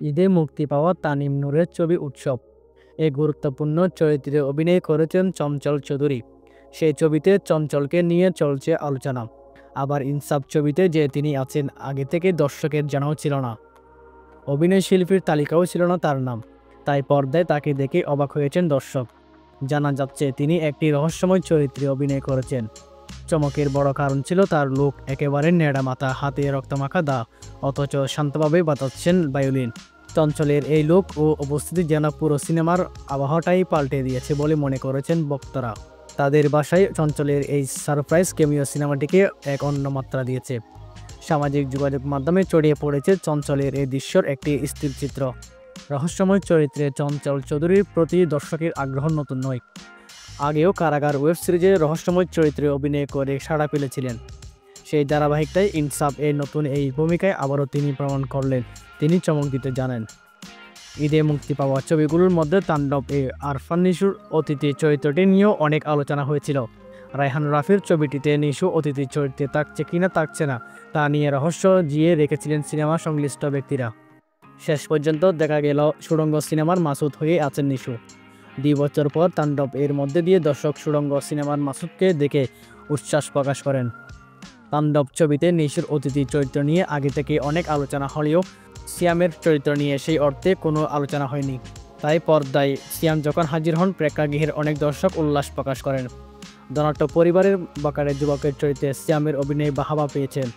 ঈদে মুক্তি পাওয়া তানিম নূরের ছবি উৎসব। এই গুরুত্বপূর্ণ চরিত্রে অভিনয় করেছেন চঞ্চল চৌধুরী। সেই ছবিতে চঞ্চলকে নিয়ে চলছে আলোচনা। আবার ইনসাফ ছবিতে যে তিনি আছেন আগে থেকে দর্শকের জানাও ছিল না। অভিনয় শিল্পীর তালিকাও ছিল না তার নাম, তাই পর্দায় তাকে দেখে অবাক হয়েছেন দর্শক। জানা যাচ্ছে তিনি একটি রহস্যময় চরিত্রে অভিনয় করেছেন। চমকের বড় কারণ ছিল তার লুক, একেবারে নেড়া মাথা, হাতে রক্তমাখা দাগ, অথচ শান্তভাবে বাজাচ্ছেন ভায়োলিন। চঞ্চলের এই লুক ও উপস্থিতি যেন পুরো সিনেমার আবহাওয়াটাই পাল্টে দিয়েছে বলে মনে করেছেন বক্তারা। তাদের বাসায় চঞ্চলের এই সারপ্রাইজ ক্যামিও সিনেমাটিকে এক অন্য মাত্রা দিয়েছে। সামাজিক যোগাযোগ মাধ্যমে ছড়িয়ে পড়েছে চঞ্চলের এই দৃশ্যর একটি স্থিরচিত্র। রহস্যময় চরিত্রে চঞ্চল চৌধুরীর প্রতি দর্শকের আগ্রহ নতুন নয়। আগেও কারাগার ওয়েব সিরিজে রহস্যময় চরিত্রে অভিনয় করে সাড়া ফেলেছিলেন। সেই ধারাবাহিকটাই ইনসাফ এর নতুন এই ভূমিকায় আবারও তিনি প্রমাণ করলেন তিনি চমক দিতে জানেন। ঈদে মুক্তি পাওয়া ছবিগুলোর মধ্যে তাণ্ডব এ আরফান নিশুর অতিথি চরিত্রটি নিয়েও অনেক আলোচনা হয়েছিল। রায়হান রাফির ছবিটিতে নিশু অতিথি চরিত্রে থাকছে কিনা থাকছে না তা নিয়ে রহস্য জিয়ে রেখেছিলেন সিনেমা সংশ্লিষ্ট ব্যক্তিরা। শেষ পর্যন্ত দেখা গেল সুড়ঙ্গ সিনেমার মাসুদ হয়ে আছেন নিশু। 2 বছর পর তাণ্ডব এর মধ্যে দিয়ে দর্শক সুড়ঙ্গ সিনেমার মাসুদকে দেখে উচ্ছ্বাস প্রকাশ করেন। তাণ্ডব ছবিতে নিশুর অতিথি চরিত্র নিয়ে আগে থেকে অনেক আলোচনা হলেও সিয়ামের চরিত্র নিয়ে সেই অর্থে কোনো আলোচনা হয়নি। তাই পর্দায় সিয়াম যখন হাজির হন প্রেক্ষাগৃহের অনেক দর্শক উল্লাস প্রকাশ করেন। ধনাঢ্য পরিবারের বাকারের যুবকের চরিত্রে সিয়ামের অভিনয় বাহবা পেয়েছেন,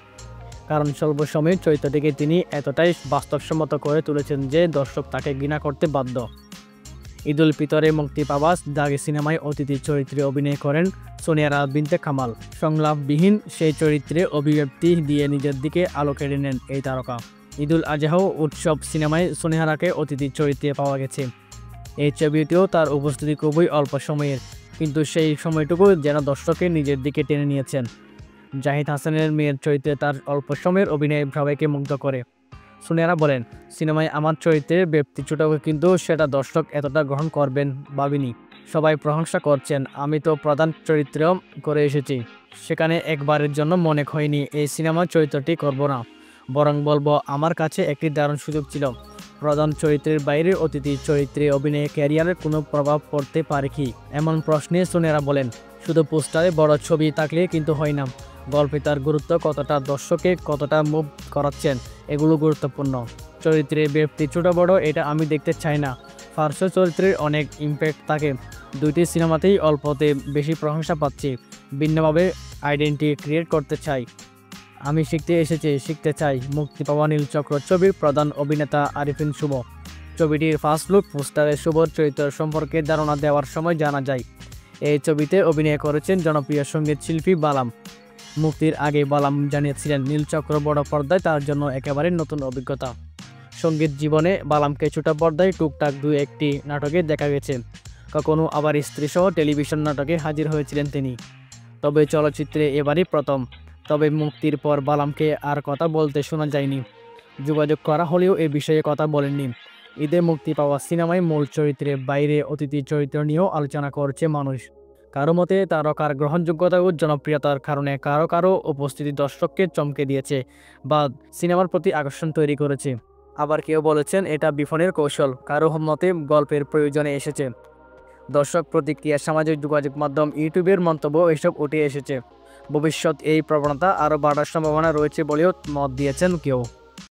কারণ স্বল্প সময়ের চরিত্রটিকে তিনি এতটাই বাস্তবসম্মত করে তুলেছেন যে দর্শক তাকে ঘৃণা করতে বাধ্য। ঈদুল ফিতরে মুক্তি পাওয়া দাগি সিনেমায় অতিথি চরিত্রে অভিনয় করেন সোনিয়া রাত বিনতে কামাল। সংলাপবিহীন সেই চরিত্রে অভিব্যক্তি দিয়ে নিজের দিকে আলো কেড়ে নেন এই তারকা। ঈদুল আজহা উৎসব সিনেমায় সোনিয়ারাকে অতিথি চরিত্রে পাওয়া গেছে। এই ছবিতেও তার উপস্থিতি খুবই অল্প সময়ের, কিন্তু সেই সময়টুকু যেন দর্শকের নিজের দিকে টেনে নিয়েছেন। জাহিদ হাসানের মেয়ের চরিত্রে তার অল্প সময়ের অভিনয় সবাইকে মুগ্ধ করে। সোনিয়ারা বলেন, সিনেমায় আমার চরিত্রের ব্যক্তি ছোট, কিন্তু সেটা দর্শক এতটা গ্রহণ করবেন ভাবিনি। সবাই প্রশংসা করছেন, আমি তো প্রধান চরিত্র করে এসেছি, সেখানে একবারের জন্য মনে হয়নি এই সিনেমার চরিত্রটি করব না, বরং বলবো আমার কাছে একটি দারুণ সুযোগ ছিল। প্রধান চরিত্রের বাইরে অতিথি চরিত্রে অভিনয়ে ক্যারিয়ারের কোনো প্রভাব পড়তে পারে কি, এমন প্রশ্নে সোনিয়ারা বলেন, শুধু পোস্টারে বড় ছবি থাকলে কিন্তু হয় না, গল্পে তার গুরুত্ব কতটা, দর্শকে কতটা মুভ করাচ্ছেন, এগুলো গুরুত্বপূর্ণ। চরিত্রের ব্যক্তি ছোট বড় এটা আমি দেখতে চাই না। পার্শ্ব চরিত্রের অনেক ইম্প্যাক্ট থাকে। 2টি সিনেমাতেই অল্পতে বেশি প্রশংসা পাচ্ছি। ভিন্নভাবে আইডেন্টিটি ক্রিয়েট করতে চাই। আমি শিখতে এসেছি, শিখতে চাই। মুক্তি পাওয়া নীলচক্র ছবির প্রধান অভিনেতা আরিফিন শুভ। ছবিটির ফার্স্ট লুক পোস্টারে শুভর চরিত্র সম্পর্কে ধারণা দেওয়ার সময় জানা যায় এই ছবিতে অভিনয় করেছেন জনপ্রিয় সঙ্গীত শিল্পী বালাম। মুক্তির আগে বালাম জানিয়েছিলেন নীলচক্র বড় পর্দায় তার জন্য একেবারে নতুন অভিজ্ঞতা। সঙ্গীত জীবনে বালামকে ছোট পর্দায় টুকটাক 2-1টি নাটকে দেখা গেছে, কখনো আবার স্ত্রীসহ টেলিভিশন নাটকে হাজির হয়েছিলেন তিনি। তবে চলচ্চিত্রে এবারই প্রথম। তবে মুক্তির পর বালামকে আর কথা বলতে শোনা যায়নি। যোগাযোগ করা হলেও এ বিষয়ে কথা বলেননি। ঈদে মুক্তি পাওয়া সিনেমায় মূল চরিত্রের বাইরে অতিথি চরিত্র নিয়েও আলোচনা করছে মানুষ। কারো মতে তারকার গ্রহণযোগ্যতা ও জনপ্রিয়তার কারণে কারো উপস্থিতি দর্শককে চমকে দিয়েছে বা সিনেমার প্রতি আকর্ষণ তৈরি করেছে। আবার কেউ বলেছেন এটা বিপণনের কৌশল, কারো মতে গল্পের প্রয়োজনে এসেছে। দর্শক প্রতিক্রিয়া, সামাজিক যোগাযোগ মাধ্যম, ইউটিউবের মন্তব্য এসব উঠে এসেছে। ভবিষ্যৎ এই প্রবণতা আরও বাড়ার সম্ভাবনা রয়েছে বলেও মত দিয়েছেন কেউ।